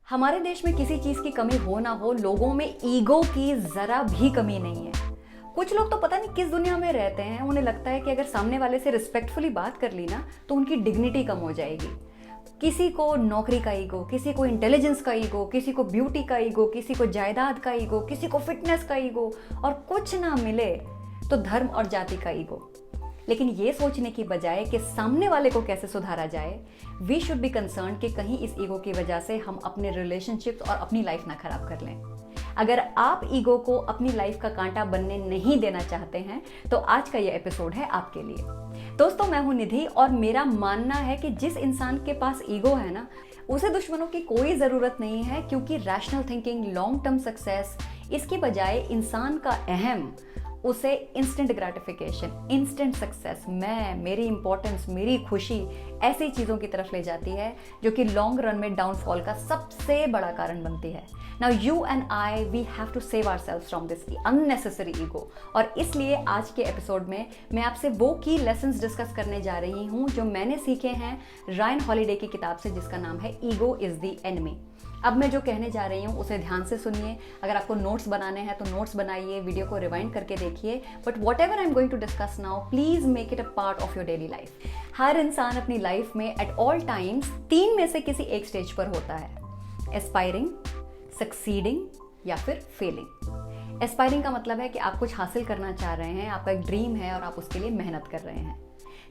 हमारे देश में किसी चीज की कमी हो ना हो, लोगों में ईगो की जरा भी कमी नहीं है। कुछ लोग तो पता नहीं किस दुनिया में रहते हैं, उन्हें लगता है कि अगर सामने वाले से रिस्पेक्टफुली बात कर ली ना तो उनकी डिग्निटी कम हो जाएगी। किसी को नौकरी का ईगो, किसी को इंटेलिजेंस का ईगो, किसी को ब्यूटी का ईगो, किसी को जायदाद का ईगो, किसी को फिटनेस का ईगो, और कुछ ना मिले तो धर्म और जाति का ईगो। लेकिन ये सोचने की बजाय कि सामने वाले को कैसे सुधारा जाए, वी शुड बी कंसर्न कि कहीं इस ईगो की वजह से हम अपने रिलेशनशिप्स और अपनी लाइफ ना खराब कर लें। अगर आप ईगो को अपनी लाइफ का कांटा बनने नहीं देना चाहते हैं तो आज का ये एपिसोड है आपके लिए। दोस्तों, मैं हूं निधि और मेरा मानना है कि जिस इंसान के पास ईगो है ना, उसे दुश्मनों की कोई ज़रूरत नहीं है, क्योंकि rational thinking, long term success, इसकी बजाय इंसान का अहम उसे इंस्टेंट ग्रेटिफिकेशन, इंस्टेंट सक्सेस, मेरी इंपॉर्टेंस, मेरी खुशी, ऐसी चीज़ों की तरफ ले जाती है जो कि लॉन्ग रन में डाउनफॉल का सबसे बड़ा कारण बनती है। Now you and I, we have to save ourselves from this unnecessary ego. और इसलिए आज के एपिसोड में मैं आपसे वो की लेसन्स डिस्कस करने जा रही हूँ जो मैंने सीखे हैं रायन हॉलिडे की किताब से, जिसका नाम है ईगो इज़ द एनिमी। अब मैं जो कहने जा रही हूँ उसे ध्यान से सुनिए। अगर आपको नोट्स बनाने हैं तो नोट्स बनाइए, वीडियो को रिवाइंड करके देखिए। But whatever I am going to discuss now, please make it a part of your daily life. हर इंसान अपनी लाइफ में एट ऑल टाइम्स 3 में से किसी एक स्टेज पर होता है: एस्पायरिंग, सक्सीडिंग या फिर फेलिंग। एस्पायरिंग का मतलब है कि आप कुछ हासिल करना चाह रहे हैं, आपका एक ड्रीम है और आप उसके लिए मेहनत कर रहे हैं।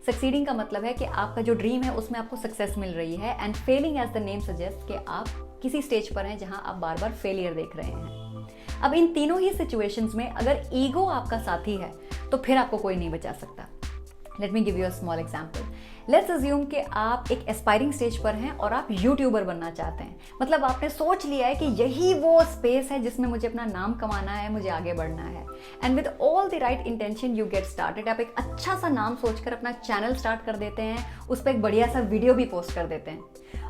सक्सीडिंग का मतलब है कि आपका जो ड्रीम है उसमें आपको सक्सेस मिल रही है। And failing, as the name suggest, कि आप किसी स्टेज पर हैं जहां आप बार बार फेलियर देख रहे हैं। अब इन तीनों ही सिचुएशंस में अगर ईगो आपका साथी है तो फिर आपको कोई नहीं बचा सकता। Let me give you a small example. Let's assume कि आप एक एस्पायरिंग स्टेज पर हैं और आप यूट्यूबर बनना चाहते हैं। मतलब आपने सोच लिया है कि यही वो स्पेस है जिसमें मुझे अपना नाम कमाना है, मुझे आगे बढ़ना है। And with all the right intention you get started. आप एक अच्छा सा नाम सोचकर अपना चैनल स्टार्ट कर देते हैं, उस पर एक बढ़िया सा वीडियो भी पोस्ट कर देते हैं।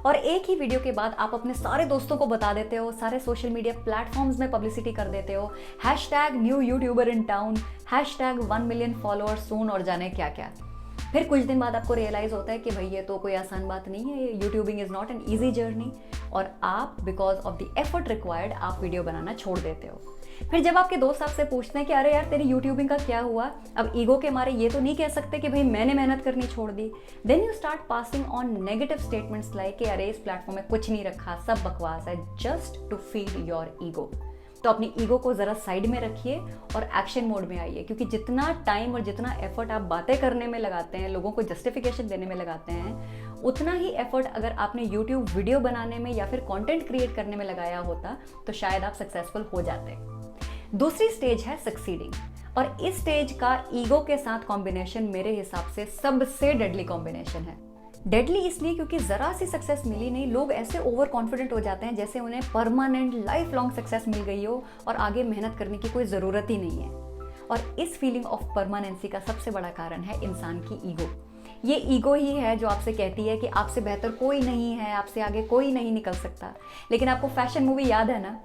और एक ही वीडियो के बाद आप अपने सारे दोस्तों को बता देते हो, सारे सोशल मीडिया प्लेटफॉर्म्स में पब्लिसिटी कर देते हो, #new YouTuber in town, #1 million followers soon, और जाने क्या क्या। फिर कुछ दिन बाद आपको रियलाइज होता है कि भाई ये तो कोई आसान बात नहीं है, YouTubing is not an easy journey, और आप because of the effort required आप वीडियो बनाना छोड़ देते हो। फिर जब आपके दोस्त आपसे पूछते हैं कि अरे यार तेरी यूट्यूबिंग का क्या हुआ, अब ईगो के मारे ये तो नहीं कह सकते कि भाई मैंने मेहनत करनी छोड़ दी। Then you start passing on negative statements like कि अरे इस प्लेटफॉर्म में कुछ नहीं रखा, सब बकवास है, just to feed your ego. तो अपनी ईगो को ज़रा साइड में रखिए और एक्शन मोड में आइए, क्योंकि जितना टाइम और जितना एफर्ट आप बातें करने में लगाते हैं, लोगों को जस्टिफिकेशन देने में लगाते हैं, उतना ही एफर्ट अगर आपने यूट्यूब वीडियो बनाने में या फिर कंटेंट क्रिएट करने में लगाया होता तो शायद आप सक्सेसफुल हो जाते। दूसरी स्टेज है सक्सीडिंग, और इस स्टेज का ईगो के साथ कॉम्बिनेशन मेरे हिसाब से सबसे डेडली कॉम्बिनेशन है। डेडली इसलिए क्योंकि ज़रा सी सक्सेस मिली नहीं, लोग ऐसे ओवर कॉन्फिडेंट हो जाते हैं जैसे उन्हें परमानेंट लाइफ लॉन्ग सक्सेस मिल गई हो और आगे मेहनत करने की कोई ज़रूरत ही नहीं है। और इस फीलिंग ऑफ परमानेंसी का सबसे बड़ा कारण है इंसान की ईगो। ये ईगो ही है जो आपसे कहती है कि आपसे बेहतर कोई नहीं है, आपसे आगे कोई नहीं निकल सकता। लेकिन आपको फैशन मूवी याद है ना,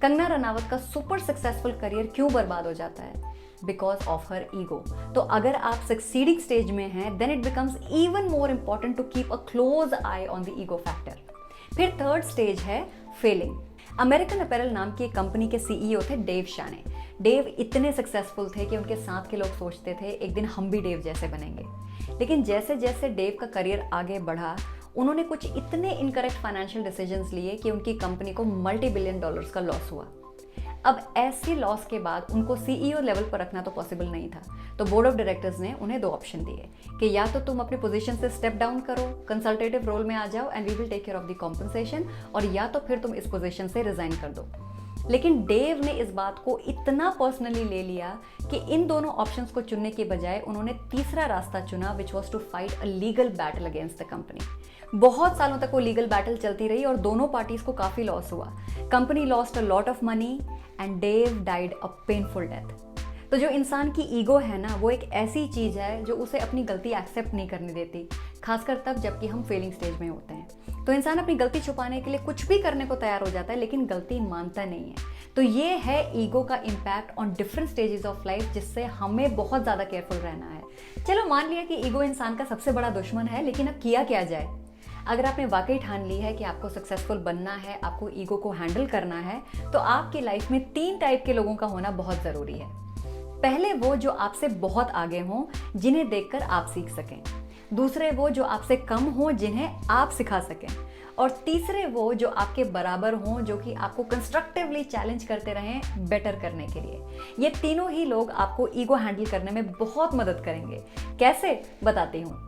कंगना रनावत का सुपर सक्सेसफुल करियर क्यों बर्बाद हो जाता है? Because of her ego. तो अगर आप सक्सीडिंग स्टेज में हैं, then it becomes even more important to keep a close eye on the ego factor. फिर थर्ड स्टेज है फेलिंग। अमेरिकन अपैरल नाम की एक कंपनी के सीईओ थे डेव शाने। डेव इतने सक्सेसफुल थे कि उनके साथ के लोग सोचते थे एक दिन हम भी डेव जैसे बनेंगे। लेकिन जैसे जैसे डेव का करियर आगे बढ़ा, उन्होंने कुछ इतने इनकरेक्ट फाइनेंशियल डिसीजंस लिए कि उनकी कंपनी को $multi-billion का लॉस हुआ। अब ऐसे लॉस के बाद उनको सीईओ लेवल पर रखना तो पॉसिबल नहीं था, तो बोर्ड ऑफ डायरेक्टर्स ने उन्हें 2 ऑप्शन दिए कि या तो तुम अपने पोजीशन से स्टेप डाउन करो, कंसल्टेटिव रोल में आ जाओ and we will take care of the compensation, और या तो फिर तुम इस पोजीशन से रिजाइन कर दो। लेकिन डेव ने इस बात को इतना पर्सनली ले लिया कि इन दोनों ऑप्शंस को चुनने के बजाय उन्होंने तीसरा रास्ता चुना, which was to fight a legal battle against the company. बहुत सालों तक वो लीगल बैटल चलती रही और दोनों पार्टीज को काफ़ी लॉस हुआ। Company lost a lot of money and Dave died a painful death. तो जो इंसान की ईगो है ना, वो एक ऐसी चीज़ है जो उसे अपनी गलती एक्सेप्ट नहीं करने देती, खासकर तब जबकि हम फेलिंग स्टेज में होते हैं। तो इंसान अपनी गलती छुपाने के लिए कुछ भी करने को तैयार हो जाता है, लेकिन गलती मानता नहीं है। तो ये है ईगो का impact on different stages of life, जिससे हमें बहुत ज़्यादा केयरफुल रहना है। चलो मान लिया कि ईगो इंसान का सबसे बड़ा दुश्मन है, लेकिन अब किया क्या जाए? अगर आपने वाकई ठान ली है कि आपको सक्सेसफुल बनना है, आपको ईगो को हैंडल करना है, तो आपकी लाइफ में 3 टाइप के लोगों का होना बहुत ज़रूरी है। पहले वो जो आपसे बहुत आगे हों, जिन्हें देखकर आप सीख सकें। दूसरे वो जो आपसे कम हों, जिन्हें आप सिखा सकें। और तीसरे वो जो आपके बराबर हों, जो कि आपको कंस्ट्रक्टिवली चैलेंज करते रहें बेटर करने के लिए। ये तीनों ही लोग आपको ईगो हैंडल करने में बहुत मदद करेंगे। कैसे, बताती हूँ।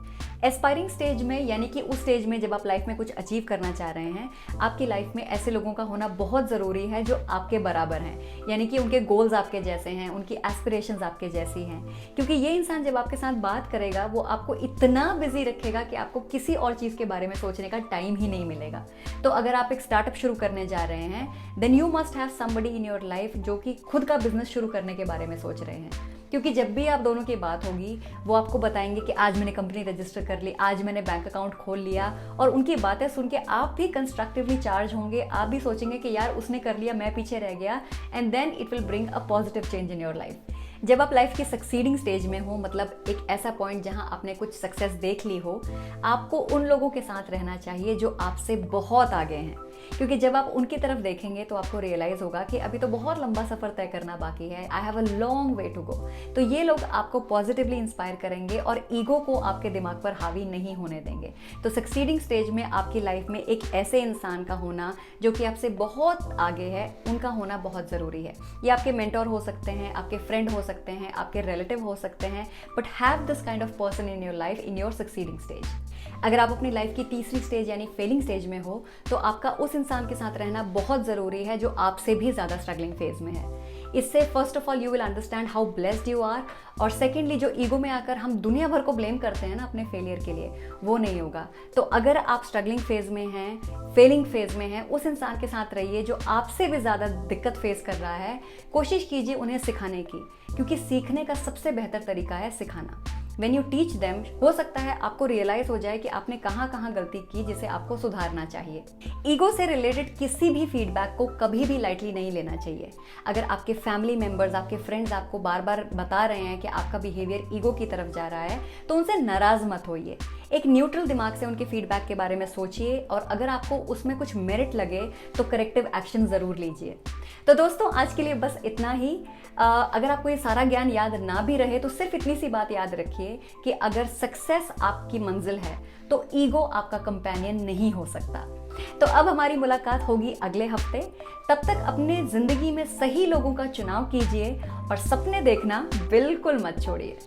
एस्पायरिंग स्टेज में, यानी कि उस स्टेज में जब आप लाइफ में कुछ अचीव करना चाह रहे हैं, आपकी लाइफ में ऐसे लोगों का होना बहुत ज़रूरी है जो आपके बराबर हैं, यानी कि उनके गोल्स आपके जैसे हैं, उनकी एस्पिरेशंस आपके जैसी हैं। क्योंकि ये इंसान जब आपके साथ बात करेगा, वो आपको इतना बिजी रखेगा कि आपको किसी और चीज़ के बारे में सोचने का टाइम ही नहीं मिलेगा। तो अगर आप एक स्टार्टअप शुरू करने जा रहे हैं, then you must have somebody in your life जो कि खुद का बिजनेस शुरू करने के बारे में सोच रहे हैं। क्योंकि जब भी आप दोनों की बात होगी, वो आपको बताएंगे कि आज मैंने कंपनी रजिस्टर कर ली, आज मैंने बैंक अकाउंट खोल लिया, और उनकी बातें सुन के आप भी कंस्ट्रक्टिवली चार्ज होंगे। आप भी सोचेंगे कि यार उसने कर लिया, मैं पीछे रह गया, and then it will bring a positive change in your life. जब आप लाइफ की सक्सीडिंग स्टेज में हो, मतलब एक ऐसा पॉइंट जहां आपने कुछ सक्सेस देख ली हो, आपको उन लोगों के साथ रहना चाहिए जो आपसे बहुत आगे हैं। क्योंकि जब आप उनकी तरफ देखेंगे तो आपको रियलाइज होगा कि अभी तो बहुत लंबा सफर तय करना बाकी है, I have a long way to go. तो ये लोग आपको पॉजिटिवली इंस्पायर करेंगे और ईगो को आपके दिमाग पर हावी नहीं होने देंगे। तो सक्सीडिंग स्टेज में आपकी लाइफ में एक ऐसे इंसान का होना जो कि आपसे बहुत आगे है, उनका होना बहुत ज़रूरी है। ये आपके मेंटोर हो सकते हैं, आपके फ्रेंड हो सकते हैं, आपके रिलेटिव हो सकते हैं, but have this kind of person in your life in your succeeding stage. अगर आप अपनी लाइफ की तीसरी स्टेज यानी फेलिंग स्टेज में हो, तो आपका उस इंसान के साथ रहना बहुत ज़रूरी है जो आपसे भी ज़्यादा स्ट्रगलिंग फेज में है। इससे first of all you will understand how blessed you are, और सेकेंडली जो ईगो में आकर हम दुनिया भर को ब्लेम करते हैं ना अपने फेलियर के लिए, वो नहीं होगा। तो अगर आप स्ट्रगलिंग फेज में हैं, फेलिंग फेज में हैं, उस इंसान के साथ रहिए जो आपसे भी ज़्यादा दिक्कत फेस कर रहा है। कोशिश कीजिए उन्हें सिखाने की, क्योंकि सीखने का सबसे बेहतर तरीका है सिखाना। When you teach them, हो सकता है आपको रियलाइज हो जाए कि आपने कहाँ कहाँ गलती की जिसे आपको सुधारना चाहिए। ईगो से रिलेटेड किसी भी फीडबैक को कभी भी लाइटली नहीं लेना चाहिए। अगर आपके फैमिली मेंबर्स, आपके फ्रेंड्स आपको बार बार बता रहे हैं कि आपका बिहेवियर ईगो की तरफ जा रहा है, तो उनसे नाराज मत होइए। एक न्यूट्रल दिमाग से उनके फीडबैक के बारे में सोचिए, और अगर आपको उसमें कुछ मेरिट लगे तो करेक्टिव एक्शन ज़रूर लीजिए। तो दोस्तों, आज के लिए बस इतना ही। अगर आपको ये सारा ज्ञान याद ना भी रहे तो सिर्फ इतनी सी बात याद रखिए कि अगर सक्सेस आपकी मंजिल है तो ईगो आपका कंपेनियन नहीं हो सकता। तो अब हमारी मुलाकात होगी अगले हफ्ते। तब तक अपने जिंदगी में सही लोगों का चुनाव कीजिए और सपने देखना बिल्कुल मत छोड़िए।